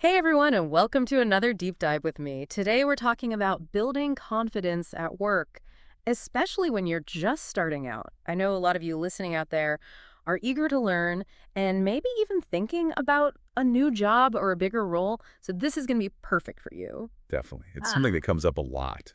Hey everyone, and welcome to another deep dive with me. Today we're talking about building confidence at work, especially when you're just starting out. I know a lot of you listening out there are eager to learn and maybe even thinking about a new job or a bigger role, so this is going to be perfect for you. Definitely. It's something that comes up a lot,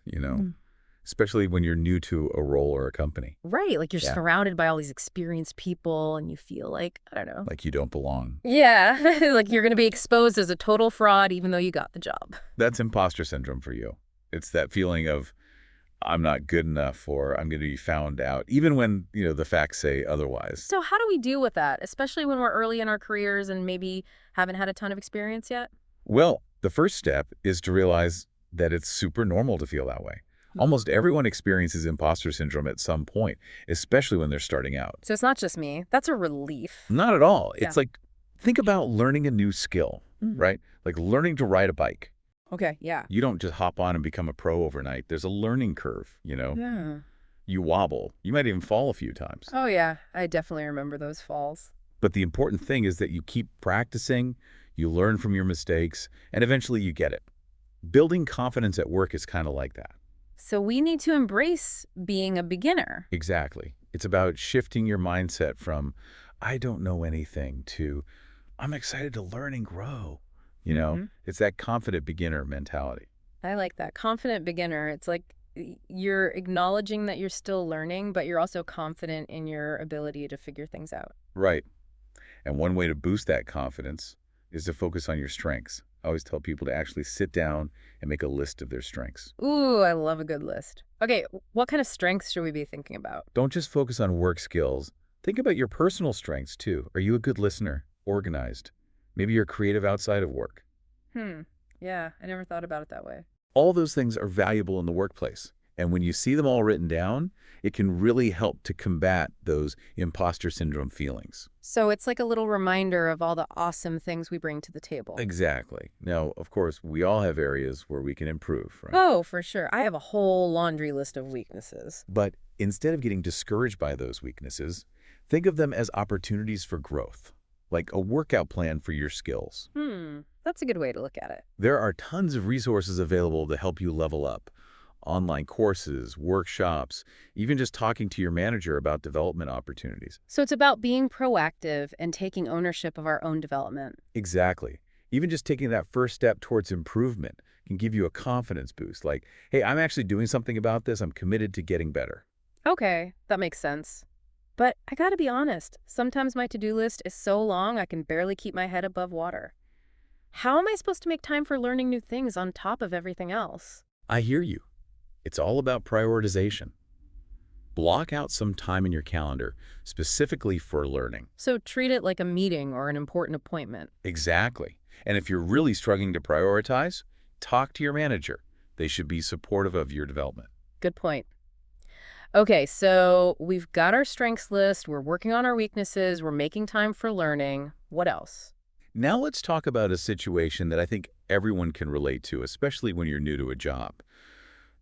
especially when you're new to a role or a company. Right, like you're Yeah. surrounded by all these experienced people and you feel like, I don't know. Like you don't belong. Yeah, like you're going to be exposed as a total fraud even though you got the job. That's imposter syndrome for you. It's that feeling of I'm not good enough or I'm going to be found out, even when, the facts say otherwise. So how do we deal with that, especially when we're early in our careers and maybe haven't had a ton of experience yet? Well, the first step is to realize that it's super normal to feel that way. Almost everyone experiences imposter syndrome at some point, especially when they're starting out. So it's not just me. That's a relief. Not at all. Yeah. It's like, think about learning a new skill, right? Like learning to ride a bike. Okay, yeah. You don't just hop on and become a pro overnight. There's a learning curve, Yeah. You wobble. You might even fall a few times. Oh, yeah. I definitely remember those falls. But the important thing is that you keep practicing, you learn from your mistakes, and eventually you get it. Building confidence at work is kind of like that. So we need to embrace being a beginner. Exactly. It's about shifting your mindset from, I don't know anything, to, I'm excited to learn and grow. It's that confident beginner mentality. I like that. Confident beginner. It's like you're acknowledging that you're still learning, but you're also confident in your ability to figure things out. Right. And one way to boost that confidence is to focus on your strengths. I always tell people to actually sit down and make a list of their strengths. Ooh, I love a good list. Okay, what kind of strengths should we be thinking about? Don't just focus on work skills. Think about your personal strengths, too. Are you a good listener? Organized? Maybe you're creative outside of work. Yeah, I never thought about it that way. All those things are valuable in the workplace. And when you see them all written down, it can really help to combat those imposter syndrome feelings. So it's like a little reminder of all the awesome things we bring to the table. Exactly. Now, of course, we all have areas where we can improve, right? Oh, for sure. I have a whole laundry list of weaknesses. But instead of getting discouraged by those weaknesses, think of them as opportunities for growth, like a workout plan for your skills. That's a good way to look at it. There are tons of resources available to help you level up. Online courses, workshops, even just talking to your manager about development opportunities. So it's about being proactive and taking ownership of our own development. Exactly. Even just taking that first step towards improvement can give you a confidence boost. Like, hey, I'm actually doing something about this. I'm committed to getting better. Okay, that makes sense. But I gotta be honest, sometimes my to-do list is so long I can barely keep my head above water. How am I supposed to make time for learning new things on top of everything else? I hear you. It's all about prioritization. Block out some time in your calendar specifically for learning. So treat it like a meeting or an important appointment. Exactly. And if you're really struggling to prioritize, talk to your manager. They should be supportive of your development. Good point. Okay, so we've got our strengths list, we're working on our weaknesses, we're making time for learning. What else? Now let's talk about a situation that I think everyone can relate to, especially when you're new to a job.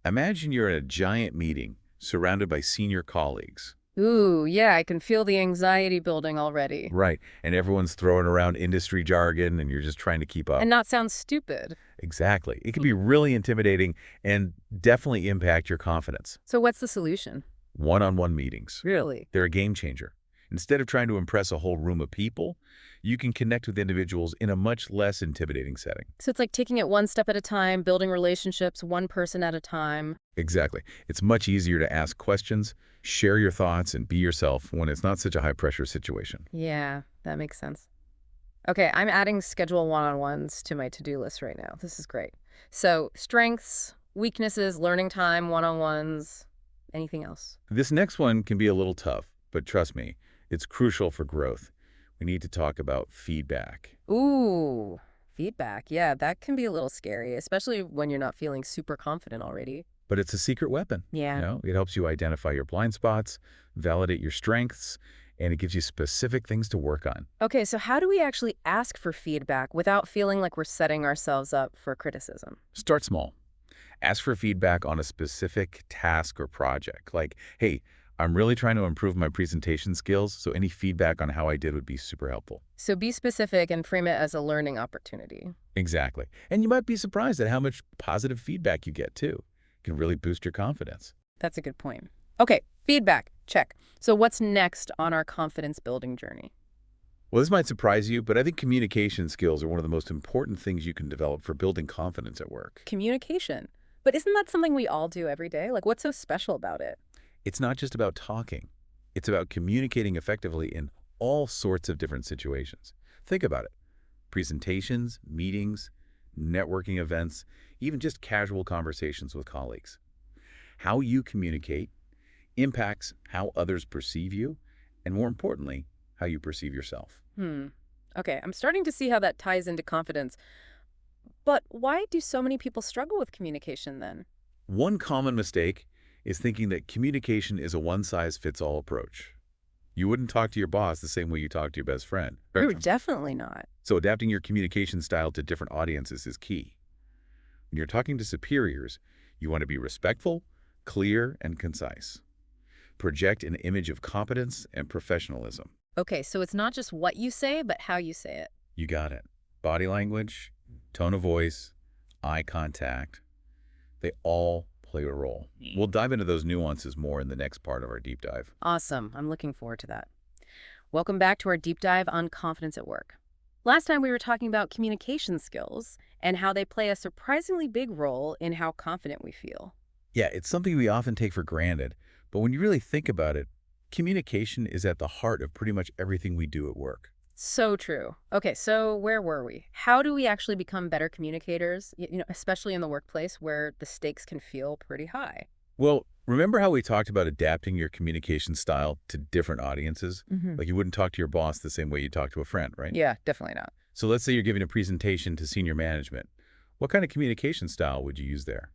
Imagine you're in a giant meeting surrounded by senior colleagues. Ooh, yeah, I can feel the anxiety building already. Right. And everyone's throwing around industry jargon and you're just trying to keep up. And not sound stupid. Exactly. It can be really intimidating and definitely impact your confidence. So what's the solution? One-on-one meetings. Really? They're a game changer. Instead of trying to impress a whole room of people, you can connect with individuals in a much less intimidating setting. So it's like taking it one step at a time, building relationships one person at a time. Exactly. It's much easier to ask questions, share your thoughts, and be yourself when it's not such a high-pressure situation. Yeah, that makes sense. Okay, I'm adding schedule one-on-ones to my to-do list right now. This is great. So strengths, weaknesses, learning time, one-on-ones, anything else? This next one can be a little tough, but trust me, it's crucial for growth. We need to talk about feedback. Ooh, feedback. Yeah, that can be a little scary, especially when you're not feeling super confident already. But it's a secret weapon. Yeah. It helps you identify your blind spots, validate your strengths, and it gives you specific things to work on. Okay, so how do we actually ask for feedback without feeling like we're setting ourselves up for criticism? Start small. Ask for feedback on a specific task or project. Like, hey, I'm really trying to improve my presentation skills, so any feedback on how I did would be super helpful. So be specific and frame it as a learning opportunity. Exactly. And you might be surprised at how much positive feedback you get, too. It can really boost your confidence. That's a good point. Okay, feedback, check. So what's next on our confidence-building journey? Well, this might surprise you, but I think communication skills are one of the most important things you can develop for building confidence at work. Communication. But isn't that something we all do every day? Like, what's so special about it? It's not just about talking. It's about communicating effectively in all sorts of different situations. Think about it. Presentations, meetings, networking events, even just casual conversations with colleagues. How you communicate impacts how others perceive you, and more importantly, how you perceive yourself. Okay, I'm starting to see how that ties into confidence. But why do so many people struggle with communication then? One common mistake is thinking that communication is a one-size-fits-all approach. You wouldn't talk to your boss the same way you talk to your best friend. Ooh, definitely not. So adapting your communication style to different audiences is key. When you're talking to superiors, you want to be respectful, clear, and concise. Project an image of competence and professionalism. Okay, so it's not just what you say, but how you say it. You got it. Body language, tone of voice, eye contact, they all play a role. We'll dive into those nuances more in the next part of our deep dive. Awesome. I'm looking forward to that. Welcome back to our deep dive on confidence at work. Last time we were talking about communication skills and how they play a surprisingly big role in how confident we feel. Yeah, it's something we often take for granted, but when you really think about it, communication is at the heart of pretty much everything we do at work. So true. Okay, so where were we? How do we actually become better communicators, especially in the workplace where the stakes can feel pretty high? Well, remember how we talked about adapting your communication style to different audiences? Like you wouldn't talk to your boss the same way you talk to a friend, right? Yeah, definitely not. So let's say you're giving a presentation to senior management. What kind of communication style would you use there?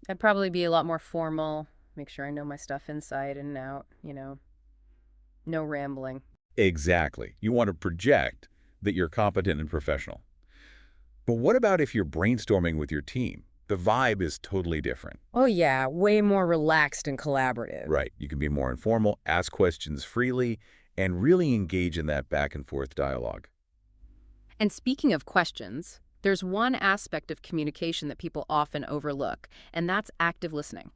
I'd probably be a lot more formal, make sure I know my stuff inside and out, no rambling. Exactly. You want to project that you're competent and professional. But what about if you're brainstorming with your team? The vibe is totally different. Oh yeah, way more relaxed and collaborative. Right. You can be more informal, ask questions freely, and really engage in that back and forth dialogue. And speaking of questions, there's one aspect of communication that people often overlook, and that's active listening.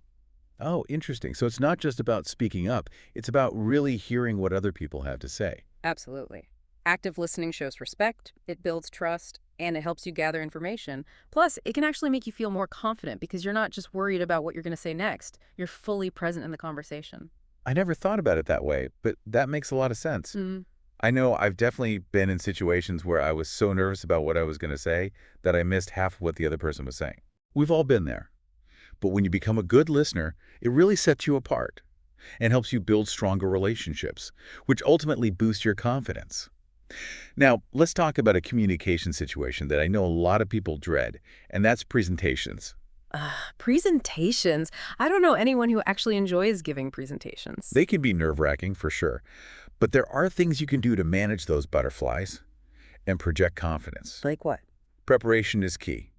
Oh, interesting. So it's not just about speaking up. It's about really hearing what other people have to say. Absolutely. Active listening shows respect, it builds trust, and it helps you gather information. Plus, it can actually make you feel more confident because you're not just worried about what you're going to say next. You're fully present in the conversation. I never thought about it that way, but that makes a lot of sense. I know I've definitely been in situations where I was so nervous about what I was going to say that I missed half of what the other person was saying. We've all been there. But when you become a good listener, it really sets you apart and helps you build stronger relationships, which ultimately boosts your confidence. Now, let's talk about a communication situation that I know a lot of people dread, and that's presentations. Presentations? I don't know anyone who actually enjoys giving presentations. They can be nerve-wracking for sure, but there are things you can do to manage those butterflies and project confidence. Like what? Preparation is key.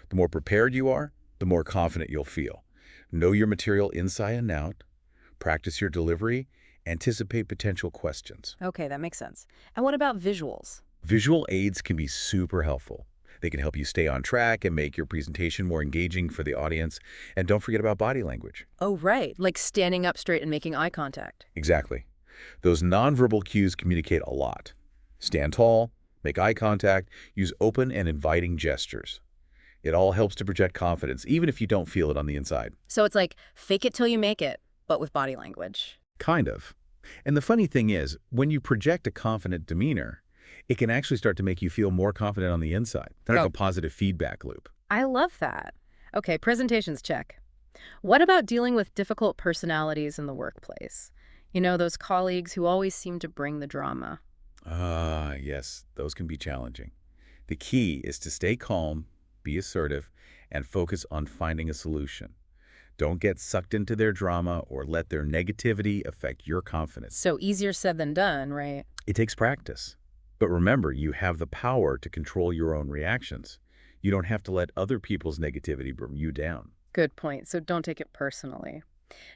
The more prepared you are, the more confident you'll feel. Know your material inside and out, practice your delivery, anticipate potential questions. Okay, that makes sense. And what about visuals? Visual aids can be super helpful. They can help you stay on track and make your presentation more engaging for the audience. And don't forget about body language. Oh, right, like standing up straight and making eye contact. Exactly. Those nonverbal cues communicate a lot. Stand tall, make eye contact, use open and inviting gestures. It all helps to project confidence, even if you don't feel it on the inside. So it's like fake it till you make it, but with body language. Kind of. And the funny thing is, when you project a confident demeanor, it can actually start to make you feel more confident on the inside. Kind of a positive feedback loop. I love that. Okay, presentations check. What about dealing with difficult personalities in the workplace? Those colleagues who always seem to bring the drama. Yes, those can be challenging. The key is to stay calm, be assertive, and focus on finding a solution. Don't get sucked into their drama or let their negativity affect your confidence. So easier said than done, right? It takes practice. But remember, you have the power to control your own reactions. You don't have to let other people's negativity bring you down. Good point. So don't take it personally.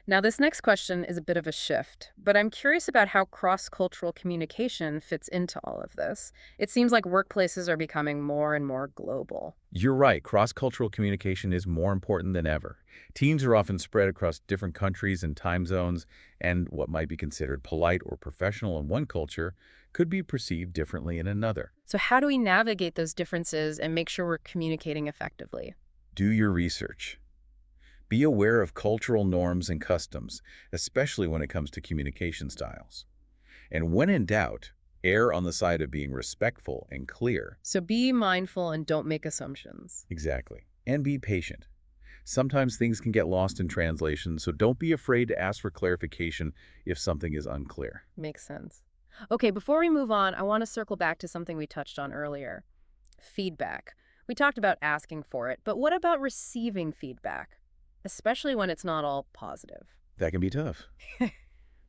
Now, this next question is a bit of a shift, but I'm curious about how cross-cultural communication fits into all of this. It seems like workplaces are becoming more and more global. You're right, cross-cultural communication is more important than ever. Teams are often spread across different countries and time zones, and what might be considered polite or professional in one culture could be perceived differently in another. So how do we navigate those differences and make sure we're communicating effectively? Do your research. Be aware of cultural norms and customs, especially when it comes to communication styles. And when in doubt, err on the side of being respectful and clear. So be mindful and don't make assumptions. Exactly. And be patient. Sometimes things can get lost in translation, so don't be afraid to ask for clarification if something is unclear. Makes sense. Okay, before we move on, I want to circle back to something we touched on earlier. Feedback. We talked about asking for it, but what about receiving feedback? Especially when it's not all positive. That can be tough.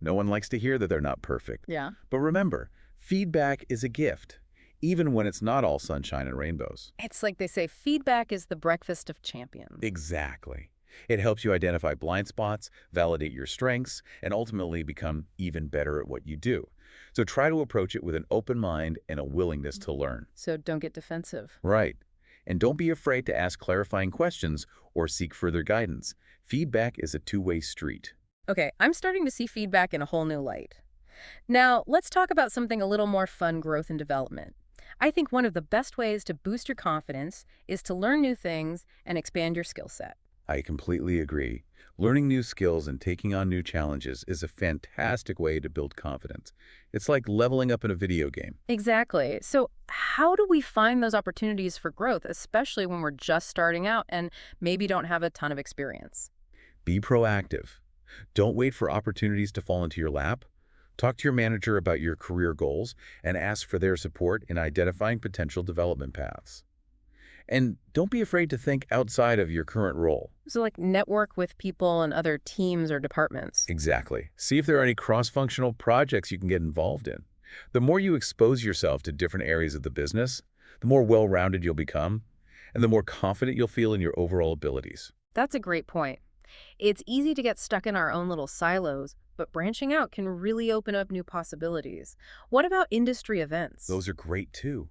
No one likes to hear that they're not perfect. Yeah. But remember, feedback is a gift, even when it's not all sunshine and rainbows. It's like they say, feedback is the breakfast of champions. Exactly. It helps you identify blind spots, validate your strengths, and ultimately become even better at what you do. So try to approach it with an open mind and a willingness to learn. So don't get defensive. Right. And don't be afraid to ask clarifying questions or seek further guidance. Feedback is a two-way street. Okay, I'm starting to see feedback in a whole new light. Now, let's talk about something a little more fun: growth and development. I think one of the best ways to boost your confidence is to learn new things and expand your skill set. I completely agree. Learning new skills and taking on new challenges is a fantastic way to build confidence. It's like leveling up in a video game. Exactly. So how do we find those opportunities for growth, especially when we're just starting out and maybe don't have a ton of experience? Be proactive. Don't wait for opportunities to fall into your lap. Talk to your manager about your career goals and ask for their support in identifying potential development paths. And don't be afraid to think outside of your current role. So like network with people in other teams or departments. Exactly. See if there are any cross-functional projects you can get involved in. The more you expose yourself to different areas of the business, the more well-rounded you'll become, and the more confident you'll feel in your overall abilities. That's a great point. It's easy to get stuck in our own little silos, but branching out can really open up new possibilities. What about industry events? Those are great too.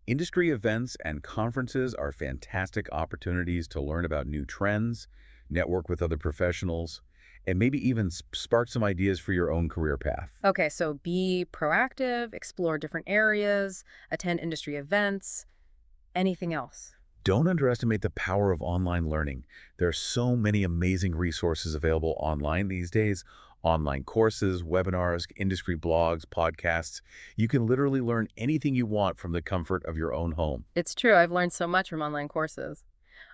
Industry events and conferences are fantastic opportunities to learn about new trends, network with other professionals, and maybe even spark some ideas for your own career path. Okay, so be proactive, explore different areas, attend industry events. Anything else? Don't underestimate the power of online learning. There are so many amazing resources available online these days. Online courses, webinars, industry blogs, podcasts. You can literally learn anything you want from the comfort of your own home. It's true. I've learned so much from online courses.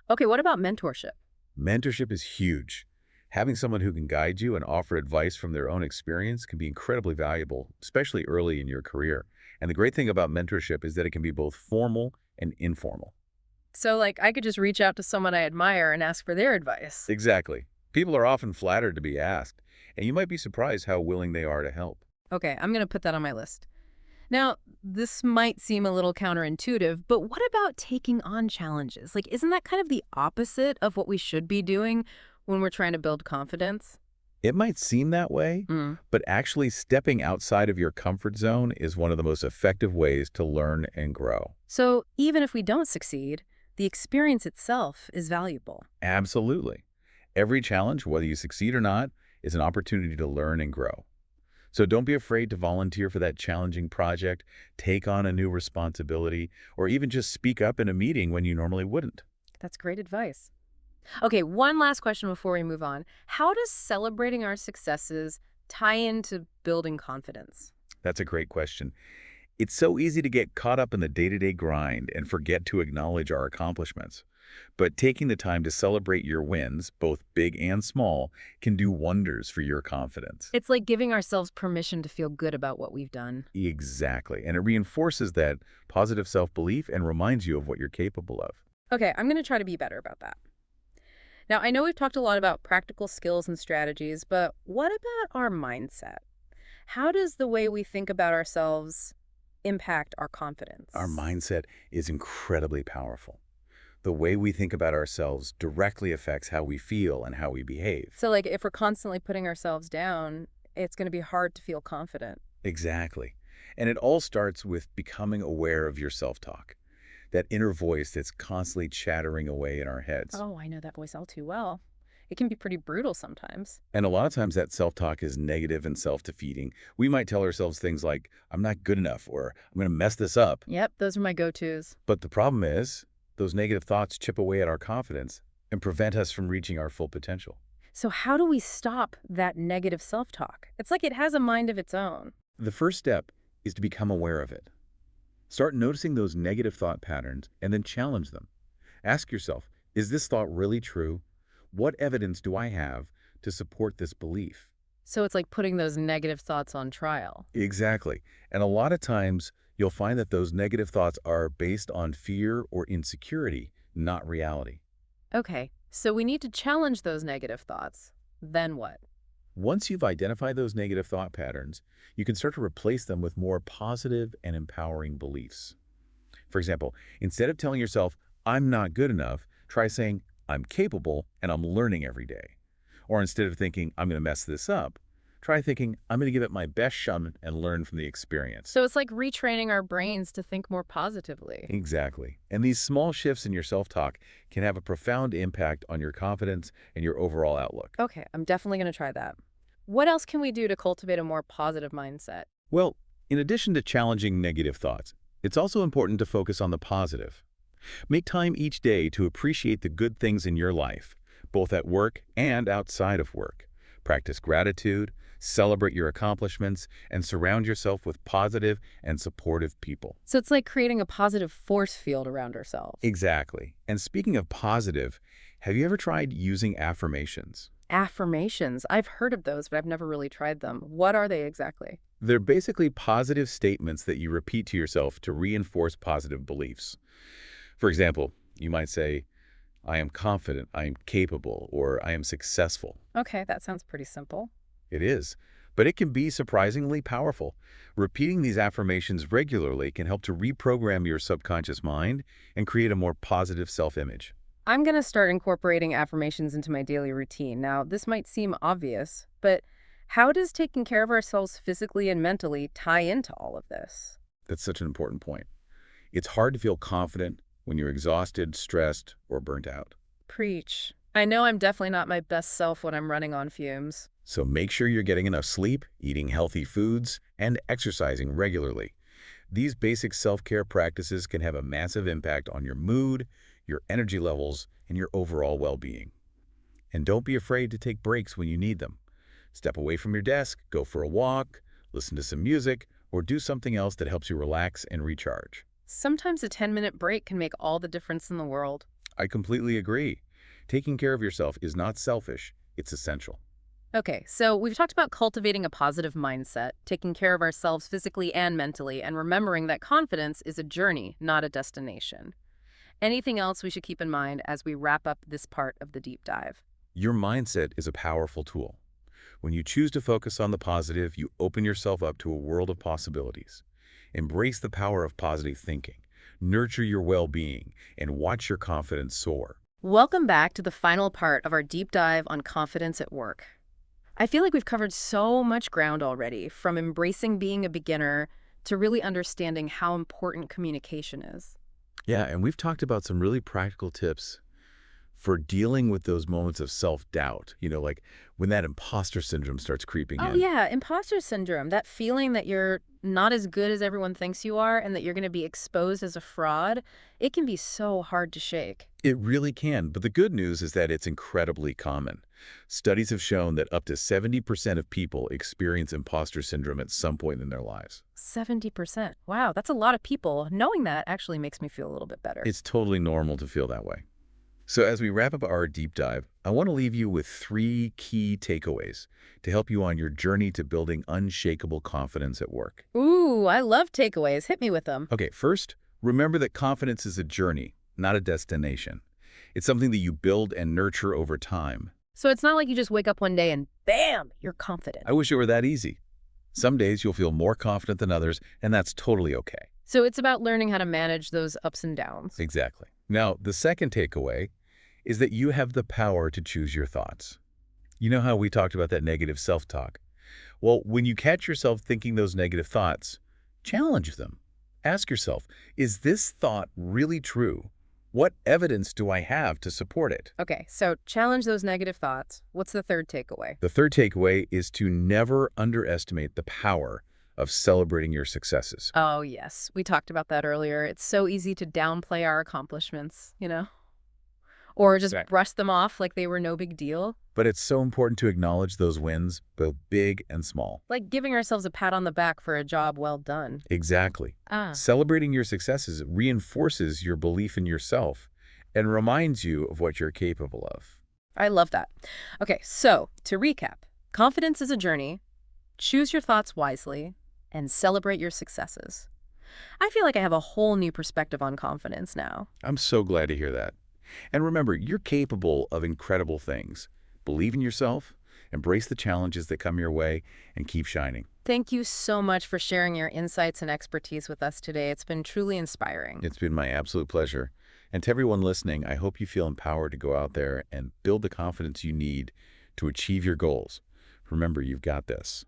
Okay, what about mentorship? Mentorship is huge. Having someone who can guide you and offer advice from their own experience can be incredibly valuable, especially early in your career. And the great thing about mentorship is that it can be both formal and informal. So, like, I could just reach out to someone I admire and ask for their advice. Exactly. People are often flattered to be asked, and you might be surprised how willing they are to help. Okay, I'm going to put that on my list. Now, this might seem a little counterintuitive, but what about taking on challenges? Like, isn't that kind of the opposite of what we should be doing when we're trying to build confidence? It might seem that way, but actually stepping outside of your comfort zone is one of the most effective ways to learn and grow. So even if we don't succeed, the experience itself is valuable. Absolutely. Every challenge, whether you succeed or not, is an opportunity to learn and grow. So don't be afraid to volunteer for that challenging project, take on a new responsibility, or even just speak up in a meeting when you normally wouldn't. That's great advice. Okay, one last question before we move on. How does celebrating our successes tie into building confidence? That's a great question. It's so easy to get caught up in the day-to-day grind and forget to acknowledge our accomplishments. But taking the time to celebrate your wins, both big and small, can do wonders for your confidence. It's like giving ourselves permission to feel good about what we've done. Exactly. And it reinforces that positive self-belief and reminds you of what you're capable of. Okay, I'm going to try to be better about that. Now, I know we've talked a lot about practical skills and strategies, but what about our mindset? How does the way we think about ourselves impact our confidence? Our mindset is incredibly powerful. The way we think about ourselves directly affects how we feel and how we behave. So, like, if we're constantly putting ourselves down, it's going to be hard to feel confident. Exactly. And it all starts with becoming aware of your self-talk, that inner voice that's constantly chattering away in our heads. Oh, I know that voice all too well. It can be pretty brutal sometimes. And a lot of times that self-talk is negative and self-defeating. We might tell ourselves things like, I'm not good enough, or I'm going to mess this up. Yep, those are my go-tos. But the problem is, those negative thoughts chip away at our confidence and prevent us from reaching our full potential. So how do we stop that negative self-talk? It's like it has a mind of its own. The first step is to become aware of it. Start noticing those negative thought patterns and then challenge them. Ask yourself, is this thought really true? What evidence do I have to support this belief? So it's like putting those negative thoughts on trial. Exactly. And a lot of times, you'll find that those negative thoughts are based on fear or insecurity, not reality. Okay, so we need to challenge those negative thoughts. Then what? Once you've identified those negative thought patterns, you can start to replace them with more positive and empowering beliefs. For example, instead of telling yourself, I'm not good enough, try saying, I'm capable and I'm learning every day. Or instead of thinking, I'm going to mess this up, try thinking, I'm going to give it my best shot and learn from the experience. So it's like retraining our brains to think more positively. Exactly. And these small shifts in your self-talk can have a profound impact on your confidence and your overall outlook. Okay, I'm definitely going to try that. What else can we do to cultivate a more positive mindset? Well, in addition to challenging negative thoughts, it's also important to focus on the positive. Make time each day to appreciate the good things in your life, both at work and outside of work. Practice gratitude, celebrate your accomplishments, and surround yourself with positive and supportive people. So it's like creating a positive force field around ourselves. Exactly. And speaking of positive, have you ever tried using affirmations? Affirmations. I've heard of those, but I've never really tried them. What are they exactly? They're basically positive statements that you repeat to yourself to reinforce positive beliefs. For example, you might say, I am confident, I am capable, or I am successful. Okay, that sounds pretty simple. It is, but it can be surprisingly powerful. Repeating these affirmations regularly can help to reprogram your subconscious mind and create a more positive self-image. I'm going to start incorporating affirmations into my daily routine. Now, this might seem obvious, but how does taking care of ourselves physically and mentally tie into all of this? That's such an important point. It's hard to feel confident when you're exhausted, stressed, or burnt out. Preach. I know I'm definitely not my best self when I'm running on fumes. So make sure you're getting enough sleep, eating healthy foods, and exercising regularly. These basic self-care practices can have a massive impact on your mood, your energy levels, and your overall well-being. And don't be afraid to take breaks when you need them. Step away from your desk, go for a walk, listen to some music, or do something else that helps you relax and recharge. Sometimes a 10-minute break can make all the difference in the world. I completely agree. Taking care of yourself is not selfish, it's essential. Okay, so we've talked about cultivating a positive mindset, taking care of ourselves physically and mentally, and remembering that confidence is a journey, not a destination. Anything else we should keep in mind as we wrap up this part of the deep dive? Your mindset is a powerful tool. When you choose to focus on the positive, you open yourself up to a world of possibilities. Embrace the power of positive thinking, nurture your well-being, and watch your confidence soar. Welcome back to the final part of our deep dive on confidence at work. I feel like we've covered so much ground already, from embracing being a beginner to really understanding how important communication is. Yeah, and we've talked about some really practical tips for dealing with those moments of self-doubt, like when that imposter syndrome starts creeping in. Oh yeah, imposter syndrome, that feeling that you're not as good as everyone thinks you are and that you're going to be exposed as a fraud. It can be so hard to shake. It really can, but the good news is that it's incredibly common. Studies have shown that up to 70% of people experience imposter syndrome at some point in their lives. 70%. Wow, that's a lot of people. Knowing that actually makes me feel a little bit better. It's totally normal to feel that way. So as we wrap up our deep dive, I want to leave you with 3 key takeaways to help you on your journey to building unshakable confidence at work. Ooh, I love takeaways. Hit me with them. Okay, first, remember that confidence is a journey, not a destination. It's something that you build and nurture over time. So it's not like you just wake up one day and bam, you're confident. I wish it were that easy. Some days you'll feel more confident than others, and that's totally okay. So it's about learning how to manage those ups and downs. Exactly. Now, the second takeaway is that you have the power to choose your thoughts. You know how we talked about that negative self-talk? Well, when you catch yourself thinking those negative thoughts, challenge them. Ask yourself, is this thought really true? What evidence do I have to support it? Okay, so challenge those negative thoughts. What's the third takeaway? The third takeaway is to never underestimate the power of celebrating your successes. Oh, yes. We talked about that earlier. It's so easy to downplay our accomplishments? Or just Right. brush them off like they were no big deal. But it's so important to acknowledge those wins, both big and small. Like giving ourselves a pat on the back for a job well done. Exactly. Ah. Celebrating your successes reinforces your belief in yourself and reminds you of what you're capable of. I love that. Okay, so to recap, confidence is a journey. Choose your thoughts wisely and celebrate your successes. I feel like I have a whole new perspective on confidence now. I'm so glad to hear that. And remember, you're capable of incredible things. Believe in yourself, embrace the challenges that come your way, and keep shining. Thank you so much for sharing your insights and expertise with us today. It's been truly inspiring. It's been my absolute pleasure. And to everyone listening, I hope you feel empowered to go out there and build the confidence you need to achieve your goals. Remember, you've got this.